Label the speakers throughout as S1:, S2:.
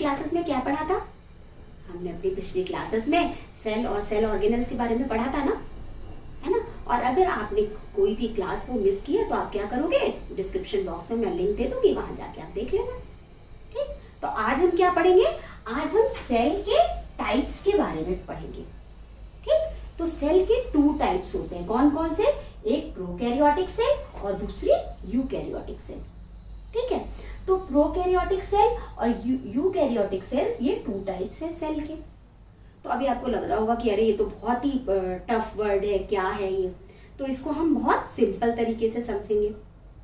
S1: Classes में क्या पढ़ा था? हमने अपनी पिछली क्लासेस में सेल और सेल ऑर्गेनेल्स के बारे में पढ़ा था ना, है ना। और अगर आपने कोई भी क्लास को मिस किया तो आप क्या करोगे, डिस्क्रिप्शन बॉक्स में मैं लिंक दे दूंगी, वहां जाके आप देख लेना। ठीक, तो आज हम क्या पढ़ेंगे? आज हम सेल के टाइप्स के बारे में पढ़ेंगे। ठीक, तो सेल के 2 टाइप्स होते हैं। कौन कौन से? एक प्रोकैरियोटिक सेल और दूसरी यूकैरियोटिक सेल। ठीक है, तो प्रोकैरियोटिक सेल और यूकैरियोटिक सेल्स, ये 2 टाइप्स है सेल के। तो अभी आपको लग रहा होगा कि अरे ये तो बहुत ही टफ वर्ड है, क्या है ये? तो इसको हम बहुत सिंपल तरीके से समझेंगे।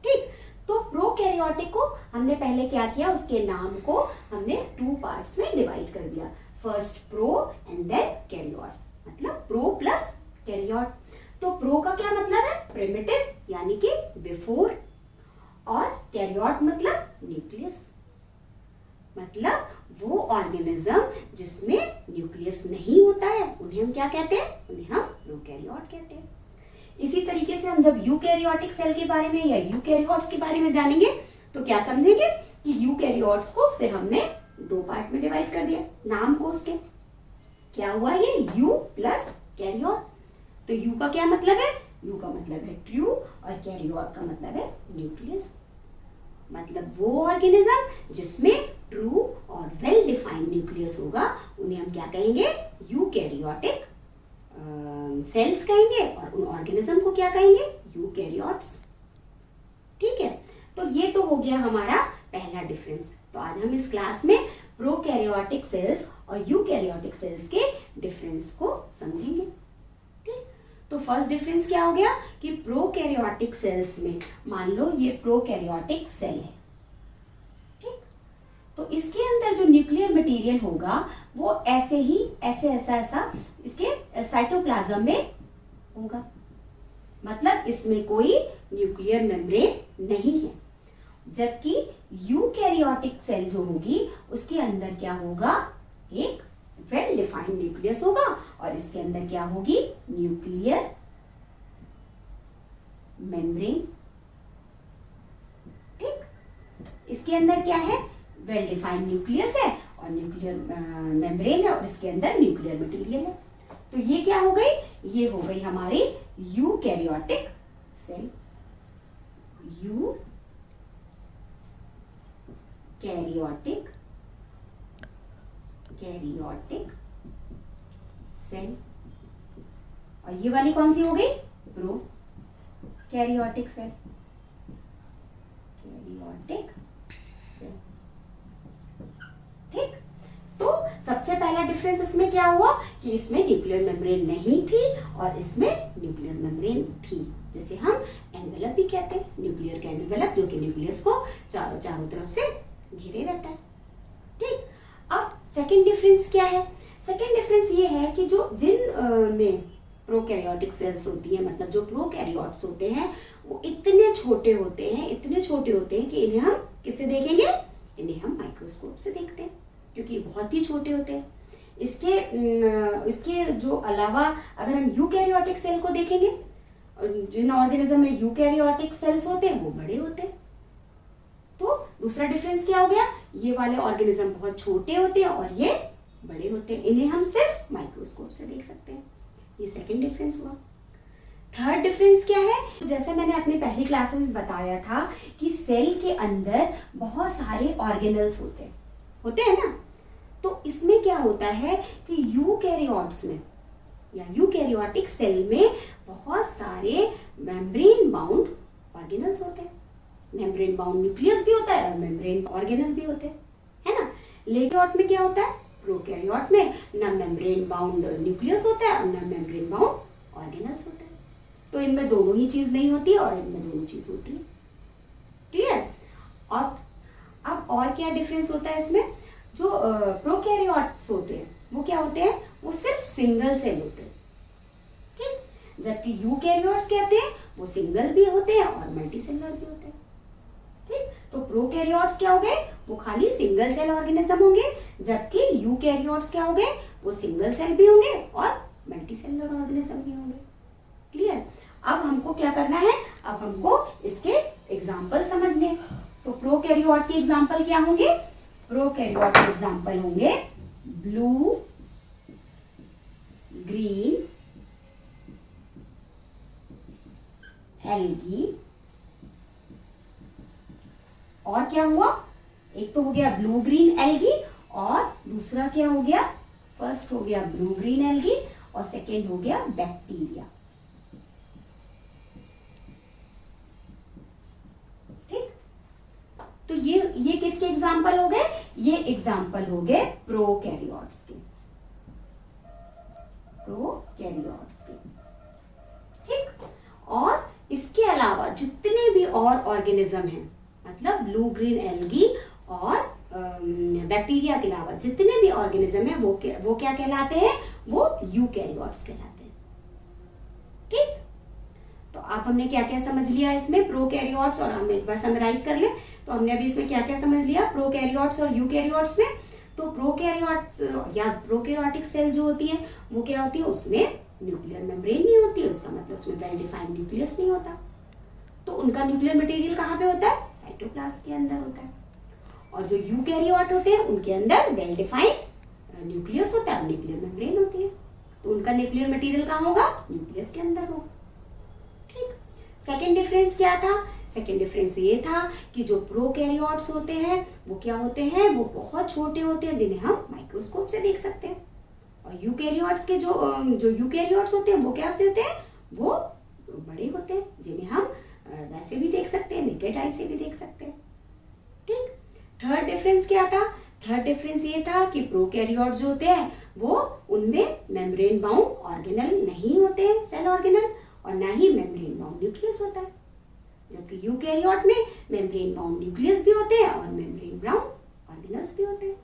S1: ठीक, तो प्रोकैरियोटिक को हमने पहले क्या किया, उसके नाम को हमने 2 पार्ट्स में डिवाइड कर दिया। फर्स्ट प्रो एंड देन कैरियोट, मतलब प्रो प्लस कैरियोट। तो प्रो का क्या मतलब है? प्रिमिटिव, यानी कि बिफोर, और कैरियोट मतलब न्यूक्लियस, मतलब वो ऑर्गेनिज्म जिसमें न्यूक्लियस नहीं होता है, उन्हें हम क्या कहते हैं? उन्हें हम प्रोकैरियोट कहते हैं। इसी तरीके से हम जब यूकैरियोटिक सेल के बारे में या यूकैरियोट्स के बारे में जानेंगे तो क्या समझेंगे कि यूकैरियोट्स को फिर हमने 2 पार्ट में डिवाइड कर दिया। नाम को उसके क्या हुआ, ये यू प्लस कैरियोट। तो यू का क्या मतलब है? यू का मतलब है ट्रू और कैरियोट का मतलब है न्यूक्लियस। मतलब वो ऑर्गेनिज्म जिसमें ट्रू और वेल डिफाइंड न्यूक्लियस होगा, उन्हें हम क्या कहेंगे? यूकैरियोटिक सेल्स कहेंगे, और उन ऑर्गेनिज्म को क्या कहेंगे? यूकैरियोट्स। ठीक है, तो ये तो हो गया हमारा पहला डिफरेंस। तो आज हम इस क्लास में प्रोकैरियोटिक सेल्स और यूकैरियोटिक सेल्स के डिफरेंस को समझेंगे। ठीक, तो फर्स्ट डिफरेंस क्या हो गया कि प्रोकैरियोटिक सेल्स में, मान लो ये प्रोकैरियोटिक सेल है, ठीक, तो इसके अंदर जो न्यूक्लियर मटेरियल होगा वो ऐसे ही ऐसा इसके साइटोप्लाज्म में होगा, मतलब इसमें कोई न्यूक्लियर मेम्ब्रेन नहीं है। जबकि यूकैरियोटिक सेल जो होगी उसके अंदर क्या होगा? एक वेल डिफाइंड न्यूक्लियस होगा, और इसके अंदर क्या होगी? Nuclear membrane. ठीक, इसके अंदर क्या है? वेल डिफाइंड न्यूक्लियस है और न्यूक्लियर मेम्ब्रेन है, और इसके अंदर न्यूक्लियर मटेरियल है। तो ये क्या हो गई? ये हो गई हमारी यूकैरियोटिक सेल। Eukaryotic cell. और ये वाली कौन सी हो गई? Prokaryotic cell. Eukaryotic cell. ठीक, तो सबसे पहला डिफरेंस इसमें क्या हुआ कि इसमें न्यूक्लियर मेम्ब्रेन नहीं थी और इसमें न्यूक्लियर मेम्ब्रेन थी, जिसे हम एनवेलप भी कहते हैं। न्यूक्लियर का एनवेलप जो कि न्यूक्लियस को चारों तरफ से घेरे रहता है। ठीक, अब सेकंड डिफरेंस क्या है? सेकंड डिफरेंस ये है कि जो जिन में प्रोकैरियोटिक सेल्स होती है, मतलब जो प्रोकैरियोट्स होते हैं, वो इतने छोटे होते हैं कि इन्हें हम किससे देखेंगे? इन्हें हम माइक्रोस्कोप से देखते हैं, क्योंकि बहुत ही छोटे होते हैं। इसके जो अलावा अगर हम यूकैरियोटिक सेल को देखेंगे, जिन ऑर्गेनिज्म में यूकैरियोटिक सेल्स होते हैं वो बड़े होते हैं। तो दूसरा डिफरेंस क्या हो गया? ये वाले ऑर्गेनिज्म बहुत छोटे होते हैं और ये बड़े होते हैं, इन्हें हम सिर्फ माइक्रोस्कोप से देख सकते हैं। ये सेकंड डिफरेंस हुआ। थर्ड डिफरेंस क्या है? जैसे मैंने अपनी पहली क्लास में बताया था कि सेल के अंदर बहुत सारे ऑर्गेनल्स होते हैं ना। तो इसमें क्या होता है कि यूकैरियोट्स में या यूकैरियोटिक सेल में बहुत सारे मेम्ब्रेन बाउंड ऑर्गेनल्स होते हैं। मेम्ब्रेन बाउंड न्यूक्लियस भी होता है और मेम्ब्रेन ऑर्गेनल भी होते हैं, है ना। लेकिन में क्या होता है? प्रोकैरियोट में न मेम्ब्रेन बाउंड न्यूक्लियस होता है और न मेम्ब्रेन बाउंड ऑर्गेनल्स होते हैं। तो इनमें दोनों ही चीज नहीं होती और इनमें दोनों चीज होती है। क्लियर? और अब और क्या डिफरेंस होता है इसमें? जो प्रोकैरियोट्स होते हैं वो क्या होते हैं? वो सिर्फ सिंगल सेल होते हैं, ठीक। जबकि यूकैरियोट्स कहते हैं वो सिंगल भी होते हैं और मल्टीसेलुलर भी होते हैं, ठीक। तो प्रोकैरियोट्स क्या हो गए? वो खाली सिंगल सेल ऑर्गेनिज्म होंगे, जबकि यूकैरियोट्स क्या हो गए? वो सिंगल सेल भी होंगे और मल्टीसेलुलर ऑर्गेनिज्म भी होंगे। क्लियर? अब हमको क्या करना है? अब हमको इसके एग्जाम्पल समझने। तो प्रोकैरियोट के एग्जाम्पल क्या होंगे? प्रोकैरियोट के एग्जाम्पल होंगे ब्लू, ग्रीन, एल्गी, और क्या हुआ, एक तो हो गया ब्लू ग्रीन एल्गी और दूसरा क्या हो गया, फर्स्ट हो गया ब्लू ग्रीन एल्गी और सेकेंड हो गया बैक्टीरिया। ठीक, तो ये किसके एग्जाम्पल हो गए, ये एग्जाम्पल हो गए प्रोकैरियोट्स के, प्रोकैरियोट्स के। ठीक, और इसके अलावा जितने भी और ऑर्गेनिज्म हैं, मतलब ब्लू ग्रीन एल्गी और बैक्टीरिया के अलावा जितने भी ऑर्गेनिज्म हैं वो क्या कहलाते हैं, वो यूकैरियोट्स कहलाते हैं। ठीक, तो आप हमने क्या क्या समझ लिया इसमें प्रोकैरियोट्स, और हम एक बार समराइज कर ले तो हमने अभी इसमें क्या क्या समझ लिया प्रोकैरियोट्स और यूकैरियोट्स में। तो प्रोकैरियोट्स या प्रोकैरियोटिक सेल जो होती है वो क्या होती है, उसमें न्यूक्लियर मेम्ब्रेन नहीं होती है, उसका मतलब उसमें वेल डिफाइंड न्यूक्लियस नहीं होता। तो उनका न्यूक्लियर मटेरियल कहाँ पे होता है, साइटोप्लाज्म के अंदर होता है। और जो यूकैरियोट होते हैं उनके अंदर वेल डिफाइंड न्यूक्लियस होता है, न्यूक्लियर मेम्ब्रेन होती है। तो उनका न्यूक्लियर मटेरियल कहाँ होगा, न्यूक्लियस के अंदर होगा। ठीक, सेकेंड डिफरेंस क्या था, सेकेंड डिफरेंस ये था कि जो प्रोकैरियोट्स होते हैं वो क्या होते हैं, वो बहुत छोटे होते हैं जिन्हें हम माइक्रोस्कोप से देख सकते हैं। और यूकैरियोट्स के जो यूकैरियोट्स होते हैं वो कैसे होते हैं, वो बड़े होते हैं जिन्हें हम वैसे भी देख सकते हैं, नेकेड आई से भी देख सकते हैं। ठीक, थर्ड डिफरेंस क्या था, थर्ड डिफरेंस ये था कि प्रोकैरियोट जो होते हैं वो उनमें मेम्ब्रेन बाउंड ऑर्गेनल नहीं होते हैं, सेल ऑर्गेनल, और ना ही मेम्ब्रेन बाउंड न्यूक्लियस होता है। जबकि यूकैरियोट में मेम्ब्रेन बाउंड न्यूक्लियस भी होते हैं और मेम्ब्रेन बाउंड ऑर्गेनल्स भी होते हैं।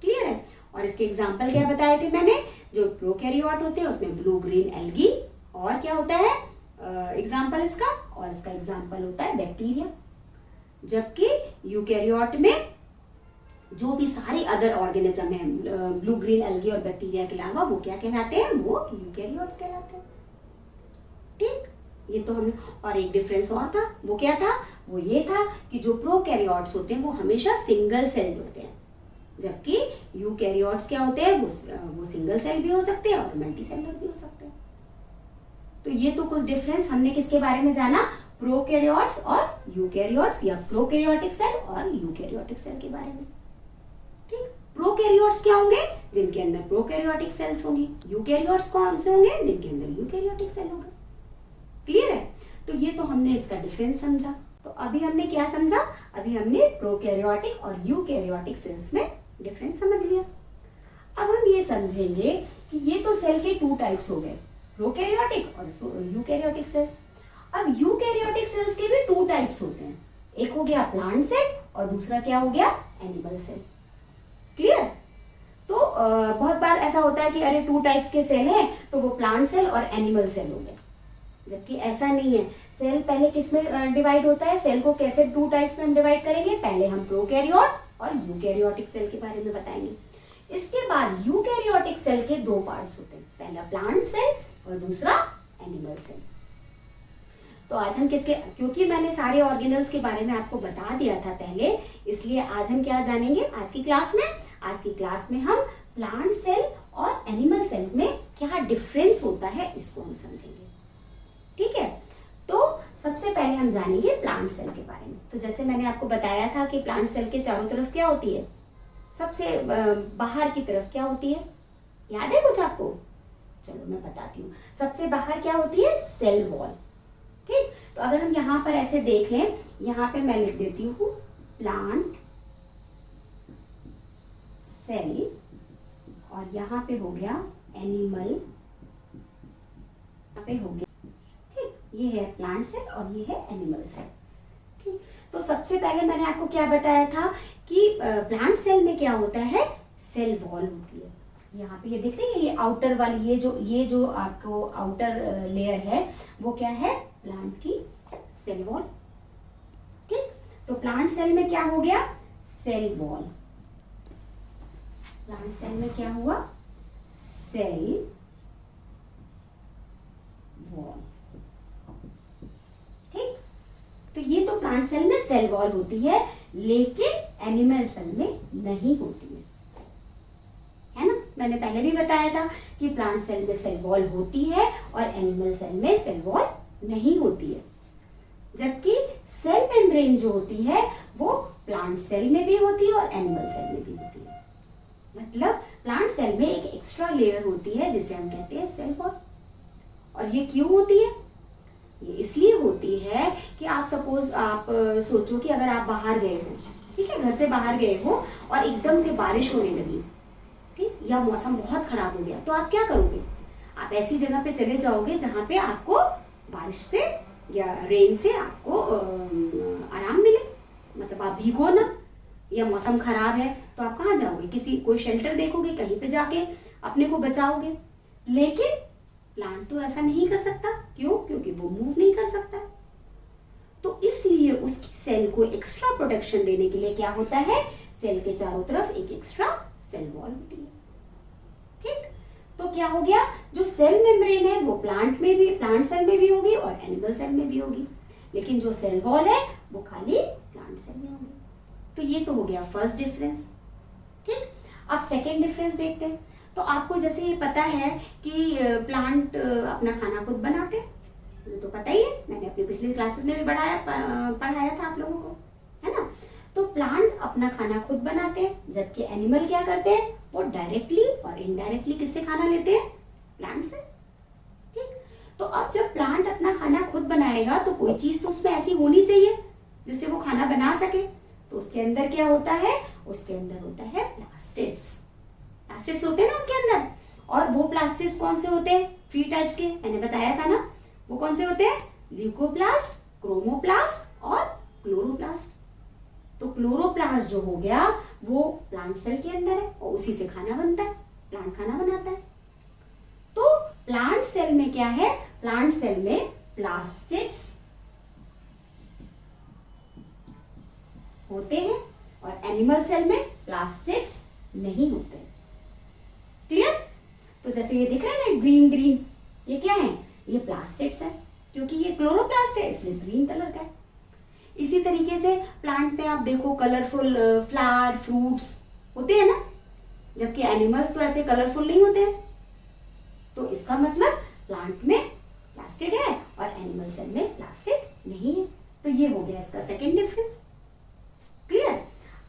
S1: क्लियर है। और इसके एग्जाम्पल क्या बताए थे मैंने, जो प्रोकैरियोट होते हैं उसमें ब्लू ग्रीन एल्गी, और क्या होता है एग्जाम्पल इसका, और इसका एग्जाम्पल होता है बैक्टीरिया। जबकि यूकैरियोट में जो भी सारे अदर ऑर्गेनिज्म हैं ब्लू ग्रीन एल्गी और बैक्टीरिया के अलावा वो क्या कहलाते हैं, वो यूकैरियोट्स कहलाते हैं। ठीक, ये तो हमने, और एक डिफरेंस और था, वो क्या था, वो ये था कि जो प्रोकैरियोट्स होते हैं वो हमेशा सिंगल सेल्ड होते हैं, जबकि यूकैरियोट्स क्या होते हैं, वो सिंगल सेल भी हो सकते हैं और मल्टी सेलुलर भी हो सकते हैं। तो ये तो कुछ डिफरेंस हमने किसके बारे में जाना, प्रोकैरियोट्स और यूकैरियोट्स, या प्रोकैरियोटिक सेल और यूकैरियोटिक सेल के बारे में। ठीक, प्रोकैरियोट्स क्या होंगे, जिनके अंदर प्रोकैरियोटिक सेल्स होंगी, यूकैरियोट्स कौन से होंगे, जिनके अंदर यूकैरियोटिक सेल होंगे। क्लियर है। तो ये तो हमने इसका डिफरेंस समझा। तो अभी हमने क्या समझा, अभी हमने प्रोकैरियोटिक और यूकैरियोटिक सेल्स में डिफरेंस समझ लिया। अब हम ये समझेंगे कि ये तो सेल के टू टाइप्स हो गए, प्रोकैरियोटिक और यूकैरियोटिक सेल्स। अब यूकैरियोटिक सेल्स के भी टू टाइप्स होते हैं, एक हो गया प्लांट सेल और दूसरा क्या हो गया, एनिमल सेल। क्लियर। तो बहुत बार ऐसा होता है कि अरे टू टाइप्स के सेल हैं तो वो प्लांट सेल और एनिमल सेल हो गए, जबकि ऐसा नहीं है। सेल पहले किस में डिवाइड होता है, सेल को कैसे टू टाइप्स में हम डिवाइड करेंगे, पहले हम प्रोकैरियोट और यूकैरियोटिक सेल के बारे में बताएंगे। इसके बाद यूकैरियोटिक सेल के दो पार्ट्स होते हैं, पहला प्लांट सेल और दूसरा एनिमल सेल। तो आज हम किसके, क्योंकि मैंने सारे ऑर्गेनल्स के बारे में आपको बता दिया था पहले, इसलिए आज हम क्या जानेंगे आज की क्लास में, आज की क्लास में हम प्लांट सेल और एनिमल सेल में क्या डिफरेंस होता है इसको हम समझेंगे। ठीक है। तो सबसे पहले हम जानेंगे प्लांट सेल के बारे में। तो जैसे मैंने आपको बताया था कि प्लांट सेल के चारों तरफ क्या होती है, सबसे बाहर की तरफ क्या होती है, याद है कुछ आपको? चलो मैं बताती हूँ। सबसे बाहर क्या होती है, सेल वॉल। ठीक, तो अगर हम यहाँ पर ऐसे देख लें, यहाँ पे मैं लिख देती हूँ प्लांट सेल, और यहाँ पे हो गया एनिमल, यहाँ पे हो गया, ठीक, ये है प्लांट सेल और ये है एनिमल सेल। ठीक, तो सबसे पहले मैंने आपको क्या बताया था कि प्लांट सेल में क्या होता है, सेल वॉल होती है। यहाँ पे ये देख रहे हैं, ये आउटर वाली, ये जो आपको आउटर लेयर है वो क्या है, प्लांट की सेल वॉल। ठीक, तो प्लांट सेल में क्या हो गया, सेल वॉल। प्लांट सेल में क्या हुआ, सेल वॉल। ठीक, तो ये तो प्लांट सेल में सेल वॉल होती है, लेकिन एनिमल सेल में नहीं होती है ना। मैंने पहले भी बताया था कि प्लांट सेल में सेल वॉल होती है और एनिमल सेल में सेल वॉल नहीं होती है। जबकि सेल मेम्ब्रेन जो होती है वो प्लांट सेल में भी होती है और एनिमल सेल में भी होती है। मतलब प्लांट सेल में एक एक्स्ट्रा लेयर होती है जिसे हम कहते हैं सेल वॉल। और ये क्यों होती है? ये इसलिए होती है कि आप सपोज आप सोचो कि अगर आप बाहर गए हो, ठीक है, घर से बाहर गए हो और एकदम से बारिश होने लगी, ठीक, या मौसम बहुत खराब हो गया, तो आप क्या करोगे? आप ऐसी जगह पे चले जाओगे जहां पे आपको बारिश से या रेन से आपको आराम मिले, मतलब आप भीगो ना, या मौसम खराब है तो आप कहाँ जाओगे? कोई शेल्टर देखोगे, कहीं पे जाके अपने को बचाओगे। लेकिन प्लांट तो ऐसा नहीं कर सकता। क्यों? क्योंकि वो मूव नहीं कर सकता। तो इसलिए उसकी सेल को एक्स्ट्रा प्रोटेक्शन देने के लिए क्या होता है? सेल के चारों तरफ एक एक्स्ट्रा सेल वॉल होती है। ठीक, तो क्या हो गया? जो सेल मेम्ब्रेन है वो प्लांट सेल में भी होगी और एनिमल सेल में भी होगी, लेकिन जो सेल वॉल है वो खाली प्लांट सेल में होगी। तो ये तो हो गया फर्स्ट डिफरेंस। ठीक, अब सेकेंड डिफरेंस देखते हैं। तो आपको जैसे ये पता है कि प्लांट अपना खाना खुद बनाते हैं, मुझे तो पता ही है, मैंने अपनी पिछली क्लासेस में भी पढ़ाया था आप लोगों को, है ना। तो प्लांट अपना खाना खुद बनाते हैं, जबकि एनिमल क्या करते हैं? वो डायरेक्टली और इनडायरेक्टली किससे खाना लेते हैं? प्लांट से। ठीक, तो अब जब प्लांट अपना खाना खुद बनाएगा तो कोई चीज तो उसमें ऐसी होनी चाहिए जिससे वो खाना बना सके। तो उसके अंदर क्या होता है? उसके अंदर होता है प्लास्टिड्स। प्लास्टिड्स होते हैं ना उसके अंदर। और वो प्लास्टिड्स कौन से होते हैं? 3 टाइप्स के, मैंने बताया था ना। वो कौन से होते हैं? ल्यूकोप्लास्ट, क्रोमोप्लास्ट और क्लोरोप्लास्ट। तो क्लोरोप्लास्ट जो हो गया वो प्लांट सेल के अंदर है और उसी से खाना बनता है, प्लांट खाना बनाता है। तो प्लांट सेल में क्या है? प्लांट सेल में प्लास्टिड्स होते हैं और एनिमल सेल में प्लास्टिड्स नहीं होते। क्लियर? तो जैसे ये दिख रहा है ना ग्रीन ग्रीन, ये क्या है? ये प्लास्टिड्स है, क्योंकि ये क्लोरोप्लास्ट है इसलिए ग्रीन कलर का है। इसी तरीके से प्लांट पे आप देखो कलरफुल फ्लावर फ्रूट्स होते हैं ना, जबकि एनिमल्स तो ऐसे कलरफुल नहीं होते हैं। तो इसका मतलब प्लांट में प्लास्टिड है और एनिमल सेल में प्लास्टिड नहीं है। तो ये हो गया इसका सेकेंड डिफरेंस। क्लियर?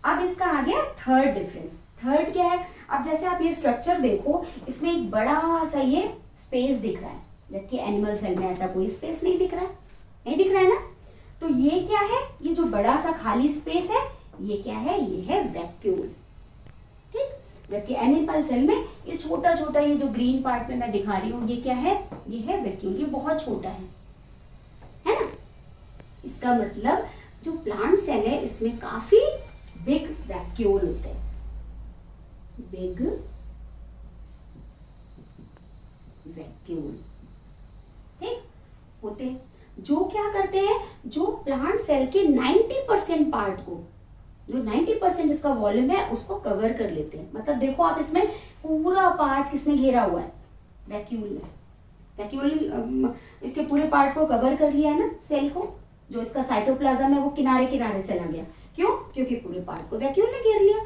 S1: अब इसका आ गया थर्ड डिफरेंस। थर्ड क्या है? अब जैसे आप ये स्ट्रक्चर देखो, इसमें एक बड़ा सा ये स्पेस दिख रहा है, जबकि एनिमल सेल में ऐसा कोई स्पेस नहीं दिख रहा है। नहीं दिख रहा है ना? तो ये क्या है? ये जो बड़ा सा खाली स्पेस है ये क्या है? ये है वैक्यूल। ठीक, जबकि एनिमल सेल में ये छोटा छोटा, ये जो ग्रीन पार्ट में मैं दिखा रही हूँ, ये क्या है? ये है वैक्यूल। ये बहुत छोटा है ना। इसका मतलब जो प्लांट सेल है इसमें काफी बिग वैक्यूल होते हैं, बिग वैक्यूल। ठीक, होते हैं जो क्या करते हैं? जो प्लांट सेल के 90% पार्ट को, जो 90% इसका वॉल्यूम है उसको कवर कर लेते हैं। मतलब देखो आप, इसमें पूरा पार्ट किसने घेरा हुआ है? वैक्यूल ने। वैक्यूल इसके पूरे पार्ट को कवर कर लिया है ना सेल को। जो इसका साइटोप्लाज्म है वो किनारे किनारे चला गया। क्यों? क्योंकि पूरे पार्ट को वैक्यूल ने घेर लिया,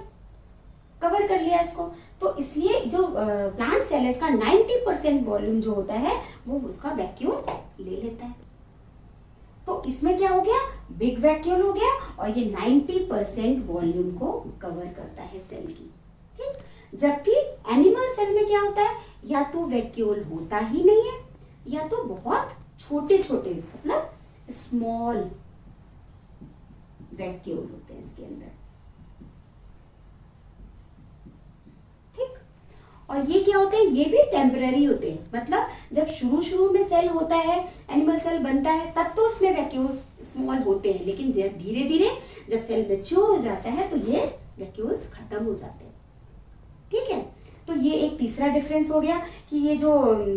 S1: कवर कर लिया इसको। तो इसलिए जो प्लांट सेल है इसका 90% वॉल्यूम जो होता है वो उसका वैक्यूल ले लेता है। तो इसमें क्या हो गया? बिग वैक्यूल हो गया और ये 90% वॉल्यूम को कवर करता है सेल की। ठीक, जबकि एनिमल सेल में क्या होता है? या तो वैक्यूल होता ही नहीं है या तो बहुत छोटे छोटे, मतलब स्मॉल वैक्यूल होते हैं इसके अंदर। ठीक, और ये क्या होते हैं? ये भी टेम्पररी होते हैं। मतलब जब शुरू शुरू में सेल होता है, एनिमल सेल बनता है, तब तो उसमें वैक्यूल्स स्मॉल होते हैं, लेकिन धीरे धीरे जब सेल मैच्योर हो जाता है तो ये वैक्यूल्स खत्म हो जाते हैं। ठीक है, तो ये एक तीसरा डिफरेंस हो गया कि ये जो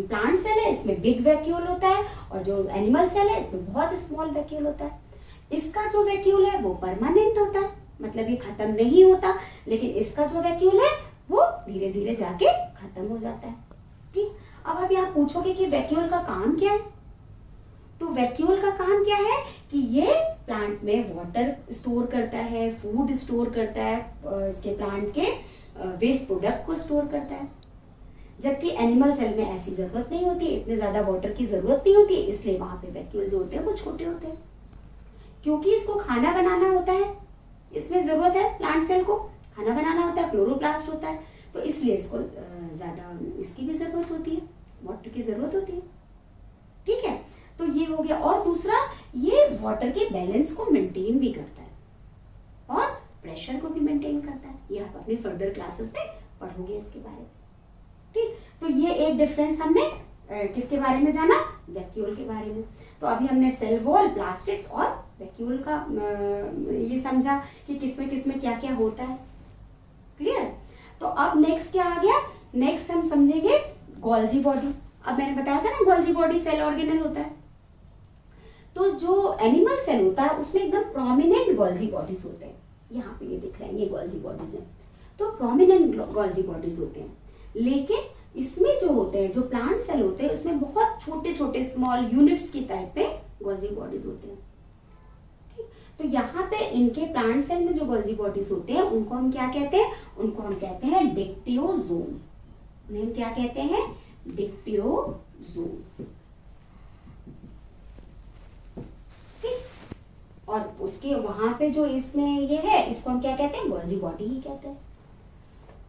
S1: प्लांट सेल है इसमें बिग वैक्यूल होता है और जो एनिमल सेल है इसमें बहुत स्मॉल वैक्यूल होता है। इसका जो वैक्यूल है वो परमानेंट होता है, मतलब ये खत्म नहीं होता, लेकिन इसका जो वैक्यूल है वो धीरे धीरे जाके खत्म हो जाता है। ठीक, अब आप यहाँ पूछोगे कि वैक्यूल का काम क्या है? तो वैक्यूल का काम क्या है कि ये प्लांट में वाटर स्टोर करता है, फूड स्टोर करता है, इसके प्लांट के वेस्ट प्रोडक्ट को स्टोर करता है। जबकि एनिमल सेल में ऐसी जरूरत नहीं होती, इतने ज्यादा वाटर की जरूरत नहीं होती, इसलिए वहां पे वैक्यूल जो होते हैं वो छोटे होते हैं। क्योंकि इसको खाना बनाना होता है, इसमें जरूरत है, प्लांट सेल को खाना बनाना होता है, क्लोरोप्लास्ट होता है, तो इसलिए इसको ज्यादा इसकी भी जरूरत होती है, वाटर की जरूरत होती है। ठीक है, तो ये हो गया। और दूसरा, ये वाटर के बैलेंस को मेंटेन भी करता है और प्रेशर को भी मेंटेन करता है। ये आप अपनी फर्दर क्लासेस में पढ़ोगे इसके बारे में। ठीक, तो ये एक डिफरेंस हमने किसके बारे में जाना, वैक्यूल के बारे में। तो अभी हमने सेल वॉल, प्लास्टिड्स और वैक्यूल का ये समझा कि किसमें क्या क्या होता है। क्लियर? तो अब नेक्स्ट क्या आ गया, नेक्स्ट हम समझेंगे गोल्जी बॉडी। अब मैंने बताया था ना गोल्जी बॉडी सेल ऑर्गेनल होता है। तो जो एनिमल सेल होता है उसमें एकदम प्रोमिनेंट गोल्जी बॉडीज होते हैं। यहाँ पे ये दिख रहे हैं, ये गोल्जी बॉडीज हैं, तो प्रोमिनेंट गोल्जी बॉडीज होते हैं। लेकिन इसमें जो होते हैं, जो प्लांट सेल होते हैं, उसमें बहुत छोटे छोटे स्मॉल यूनिट्स की टाइप में गोल्जी बॉडीज होते हैं। ठीक, तो यहाँ पे इनके प्लांट सेल में जो गोल्जी बॉडीज होते हैं उनको हम क्या कहते हैं, उनको हम कहते हैं डिक्टियोजोम। उन्हें हम क्या कहते हैं, डिक्टियोजोम्स। और उसके वहां पे जो इसमें ये है, इसको हम क्या कहते हैं, गोल्जी बॉडी ही कहते हैं।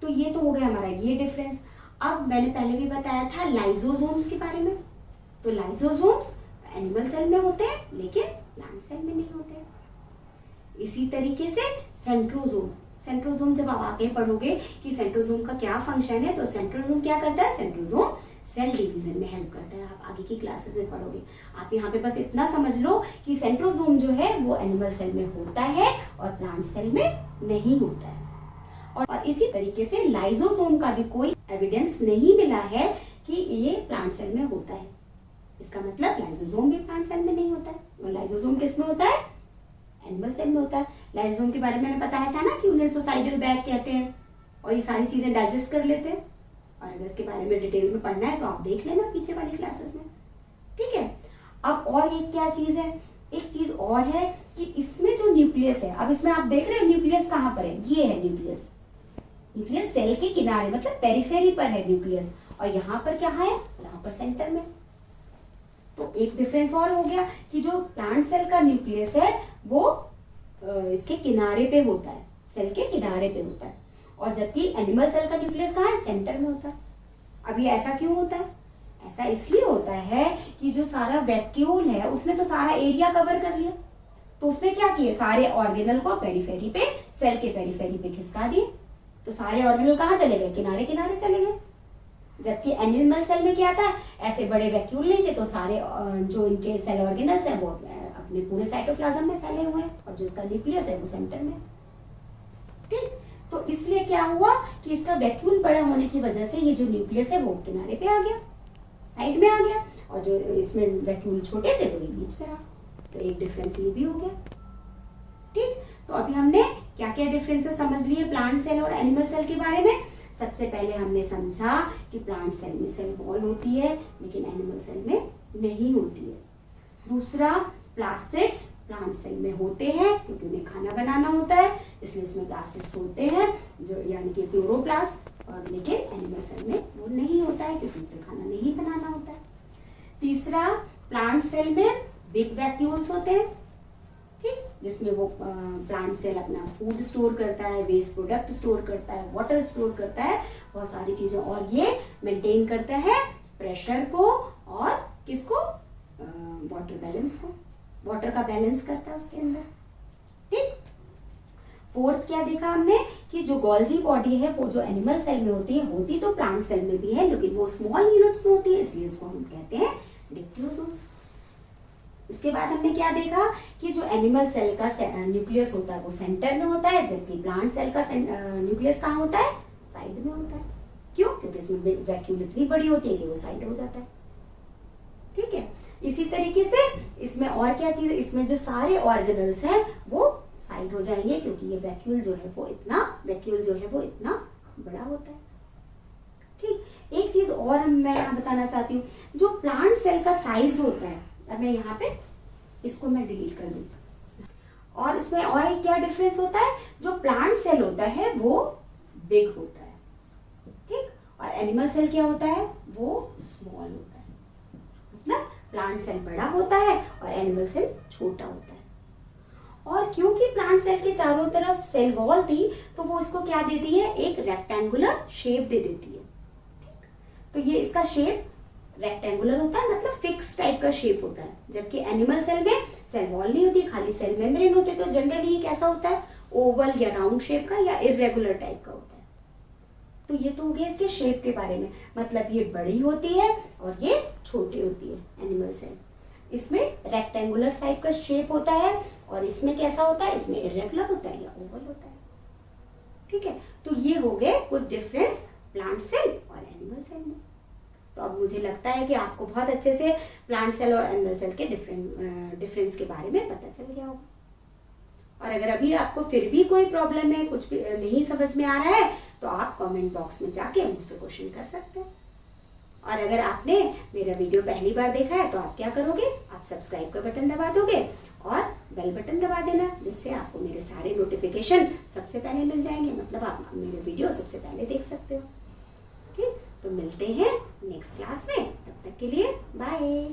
S1: तो ये तो हो गया हमारा ये डिफरेंस। अब मैंने पहले भी बताया था लाइजोसोम्स के बारे में। तो लाइजोसोम्स एनिमल सेल में होते हैं लेकिन प्लांट सेल में नहीं होते हैं। इसी तरीके से सेंट्रोजोम, सेंट्रोजोम जब आप आगे पढ़ोगे कि सेंट्रोजोम का क्या फंक्शन है, तो सेंट्रोजोम क्या करता है, सेंट्रोजोम सेल डिवीजन में हेल्प करता है। आप आगे की क्लासेस में पढ़ोगे। आप यहाँ पे बस इतना समझ लो कि सेंट्रोजोम जो है वो एनिमल सेल में होता है और प्लांट सेल में नहीं होता है। और इसी तरीके से लाइजोसोम का भी कोई एविडेंस नहीं मिला है कि ये प्लांट सेल में होता है। इसका मतलब लाइजोसोम भी प्लांट सेल में नहीं होता है। और लाइजोसोम किस में होता है, एनिमल सेल में होता है। लाइजोसोम के बारे में मैंने बताया था ना कि उन्हें सुसाइडल बैग कहते हैं और ये सारी चीजें डाइजेस्ट कर लेते हैं। और अगर इसके बारे में डिटेल में पढ़ना है तो आप देख लेना पीछे वाली क्लासेस में। ठीक है, अब और एक क्या चीज है, एक चीज और है कि इसमें जो न्यूक्लियस है, अब इसमें आप देख रहे हो न्यूक्लियस कहाँ पर है, ये है न्यूक्लियस। न्यूक्लियस सेल के किनारे मतलब पेरिफेरी पर है न्यूक्लियस, और यहाँ पर क्या है, यहाँ पर सेंटर में। तो एक डिफरेंस और हो गया कि जो प्लांट सेल का न्यूक्लियस है वो इसके किनारे पे होता है, सेल के किनारे पे होता है, और जबकि एनिमल सेल का न्यूक्लियस कहाँ है, सेंटर में होता है। अब ये ऐसा क्यों होता है, ऐसा इसलिए होता है कि जो सारा वैक्यूल है उसने तो सारा एरिया कवर कर लिया, तो उसने क्या किया, सारे ऑर्गेनल को पेरिफेरी पे, सेल के पेरिफेरी पे खिसका दिए, तो सारे ऑर्गेनल कहाँ चले गए, किनारे किनारे चले गए। जबकि एनिमल सेल में क्या था, ऐसे बड़े वैक्यूल नहीं थे, तो सारे जो इनके सेल ऑर्गेनल्स हैं वो अपने पूरे साइटोप्लाज्म में फैले हुए हैं, और जो इसका न्यूक्लियस है वो सेंटर में। ठीक, तो इसलिए क्या हुआ कि इसका वैक्यूल बड़ा होने की वजह से ये जो न्यूक्लियस है वो किनारे पे आ गया, साइड में आ गया, और जो इसमें वैक्यूल छोटे थे तो ये बीच में रहा। तो एक डिफरेंस ये भी हो गया। ठीक, तो अभी हमने क्या क्या डिफरेंसेस समझ लिए प्लांट सेल और एनिमल सेल के बारे में। सबसे पहले हमने समझा कि प्लांट सेल में सेल वॉल होती है लेकिन एनिमल सेल में नहीं होती है। दूसरा, प्लास्टिड्स प्लांट सेल में होते हैं क्योंकि उन्हें खाना बनाना होता है, इसलिए उसमें प्लास्टिड्स होते हैं, जो यानी कि क्लोरोप्लास्ट, और लेकिन एनिमल सेल में वो नहीं होता है क्योंकि उसे खाना नहीं बनाना होता है। तीसरा, प्लांट सेल में बिग वैक्यूल्स होते हैं, ठीक, जिसमें वो प्लांट सेल अपना फूड स्टोर करता है, वेस्ट प्रोडक्ट स्टोर करता है, वाटर स्टोर करता है, बहुत सारी चीजें, और ये मेंटेन करता है प्रेशर को और किसको, वाटर बैलेंस को, वाटर का बैलेंस करता है उसके अंदर। ठीक, फोर्थ क्या देखा हमने कि जो गोल्जी बॉडी है वो जो एनिमल सेल में होती है, होती तो प्लांट सेल में भी है लेकिन वो स्मॉल यूनिट्स में होती है, इसलिए इसको हम कहते हैं डिक्टियोसोम्स। उसके बाद हमने क्या देखा कि जो एनिमल सेल का न्यूक्लियस होता है वो सेंटर में होता है, जबकि प्लांट सेल का न्यूक्लियस कहाँ होता है, साइड में होता है। क्यों, क्योंकि इसमें वैक्यूल इतनी बड़ी होती है कि वो साइड हो जाता है। ठीक है, इसी तरीके से इसमें और क्या चीज, इसमें जो सारे ऑर्गेनल्स हैं वो साइड हो जाएंगे क्योंकि ये वैक्यूल जो है वो इतना बड़ा होता है। ठीक, एक चीज और मैं यहाँ बताना चाहती हूँ, जो प्लांट सेल का साइज होता है, अब मैं यहाँ पे इसको मैं डिलीट कर दूँ। और इसमें और क्या डिफरेंस होता है, जो प्लांट सेल होता है वो बिग होता है, ठीक, और एनिमल सेल क्या होता है, वो स्मॉल होता है। मतलब प्लांट सेल बड़ा होता है और एनिमल सेल छोटा होता है। और क्योंकि प्लांट सेल के चारों तरफ सेल वॉल थी तो वो इसको क्या देती है, एक रेक्टेंगुलर शेप दे देती है, ठीक। तो ये इसका शेप रेक्टेंगुलर होता है, मतलब फिक्स टाइप का शेप होता है। जबकि एनिमल सेल में सेल वॉल नहीं होती, खाली सेल मेम्ब्रेन होते, तो जनरली ये कैसा होता है, ओवल या राउंड शेप का या इरेगुलर टाइप का होता है। तो ये तो हो गया इसके शेप के बारे में, मतलब ये बड़ी होती है और ये छोटी होती है एनिमल सेल। इसमें रेक्टेंगुलर टाइप का शेप होता है और इसमें कैसा होता है, इसमें इरेगुलर होता है या ओवल होता है, ठीक है। तो ये हो गए कुछ डिफरेंस प्लांट सेल और एनिमल सेल में। तो अब मुझे लगता है कि आपको बहुत अच्छे से प्लांट सेल और एनिमल सेल के डिफरेंस के बारे में पता चल गया होगा। और अगर अभी आपको फिर भी कोई प्रॉब्लम है, कुछ भी नहीं समझ में आ रहा है, तो आप कमेंट बॉक्स में जाके मुझसे क्वेश्चन कर सकते हैं। और अगर आपने मेरा वीडियो पहली बार देखा है तो आप क्या करोगे, आप सब्सक्राइब का बटन दबा दोगे और बेल बटन दबा देना, जिससे आपको मेरे सारे नोटिफिकेशन सबसे पहले मिल जाएंगे। मतलब आप मेरे वीडियो सबसे पहले देख सकते हो, ठीक। तो मिलते हैं नेक्स्ट क्लास में, तब तक के लिए बाय।